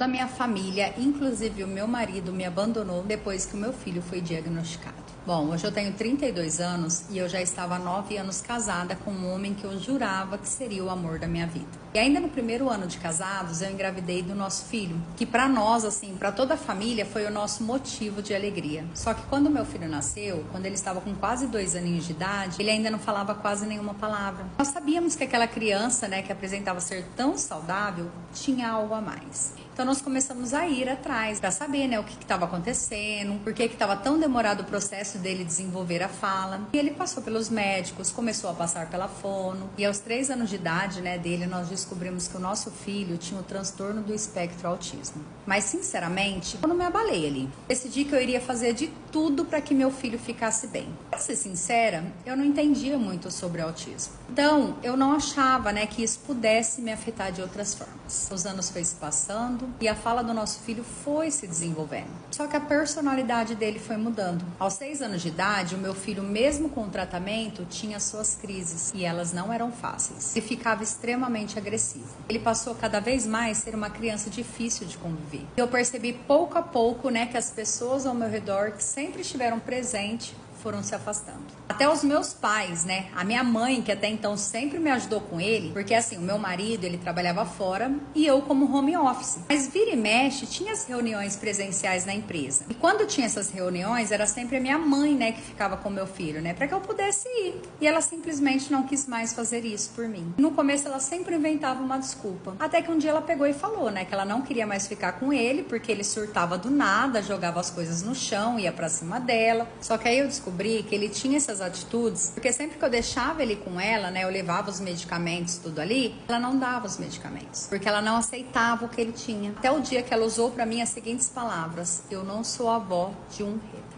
Da minha família, inclusive o meu marido me abandonou depois que o meu filho foi diagnosticado. Bom, hoje eu tenho 32 anos e eu já estava há 9 anos casada com um homem que eu jurava que seria o amor da minha vida. E ainda no primeiro ano de casados, eu engravidei do nosso filho, que para nós, assim, para toda a família, foi o nosso motivo de alegria. Só que quando meu filho nasceu, quando ele estava com quase 2 aninhos de idade, ele ainda não falava quase nenhuma palavra. Nós sabíamos que aquela criança, né, que apresentava ser tão saudável, tinha algo a mais. Então nós começamos a ir atrás para saber, né, o que estava acontecendo, por que estava tão demorado o processo dele desenvolver a fala. E ele passou pelos médicos, começou a passar pela fono. E aos 3 anos de idade, né, dele, nós descobrimos que o nosso filho tinha o transtorno do espectro autismo. Mas sinceramente, eu não me abalei ali. Decidi que eu iria fazer de tudo para que meu filho ficasse bem. Para ser sincera, eu não entendia muito sobre autismo. Então, eu não achava, né, que isso pudesse me afetar de outras formas. Os anos foi se passando e a fala do nosso filho foi se desenvolvendo. Só que a personalidade dele foi mudando. Aos 6 anos de idade, o meu filho, mesmo com o tratamento, tinha suas crises e elas não eram fáceis. Ele ficava extremamente agressivo. Ele passou cada vez mais a ser uma criança difícil de conviver. Eu percebi pouco a pouco, né, que as pessoas ao meu redor que sempre estiveram presentes foram se afastando. Até os meus pais, né? A minha mãe, que até então sempre me ajudou com ele, porque assim, o meu marido, ele trabalhava fora e eu como home office. Mas vira e mexe, tinha as reuniões presenciais na empresa. E quando tinha essas reuniões, era sempre a minha mãe, né, que ficava com o meu filho, né, para que eu pudesse ir. E ela simplesmente não quis mais fazer isso por mim. No começo, ela sempre inventava uma desculpa. Até que um dia ela pegou e falou, né, que ela não queria mais ficar com ele, porque ele surtava do nada, jogava as coisas no chão, ia pra cima dela. Só que aí eu descobri que ele tinha essas atitudes, porque sempre que eu deixava ele com ela, né, eu levava os medicamentos, tudo ali, ela não dava os medicamentos, porque ela não aceitava o que ele tinha. Até o dia que ela usou pra mim as seguintes palavras: eu não sou avó de um retardado.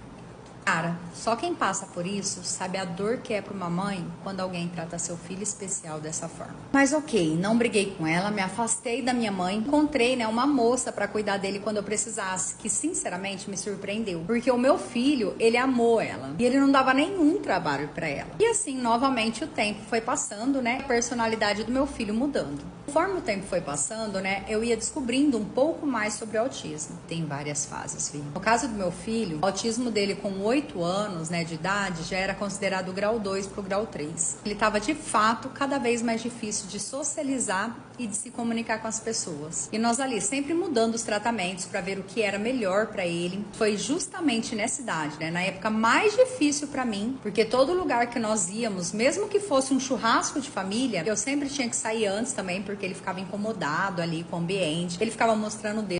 Cara, só quem passa por isso sabe a dor que é para uma mãe quando alguém trata seu filho especial dessa forma. Mas ok, não briguei com ela, me afastei da minha mãe, encontrei, né, uma moça para cuidar dele quando eu precisasse, que sinceramente me surpreendeu, porque o meu filho, ele amou ela e ele não dava nenhum trabalho para ela. E assim, novamente o tempo foi passando, né, a personalidade do meu filho mudando. Conforme o tempo foi passando, né, eu ia descobrindo um pouco mais sobre o autismo. Tem várias fases, filho. No caso do meu filho, o autismo dele com 8 anos, né, de idade, já era considerado o grau 2 para o grau 3. Ele estava, de fato, cada vez mais difícil de socializar e de se comunicar com as pessoas. E nós ali sempre mudando os tratamentos para ver o que era melhor para ele. Foi justamente nessa idade, né, na época mais difícil para mim, porque todo lugar que nós íamos, mesmo que fosse um churrasco de família, eu sempre tinha que sair antes também, porque ele ficava incomodado ali com o ambiente. Ele ficava mostrando o dedo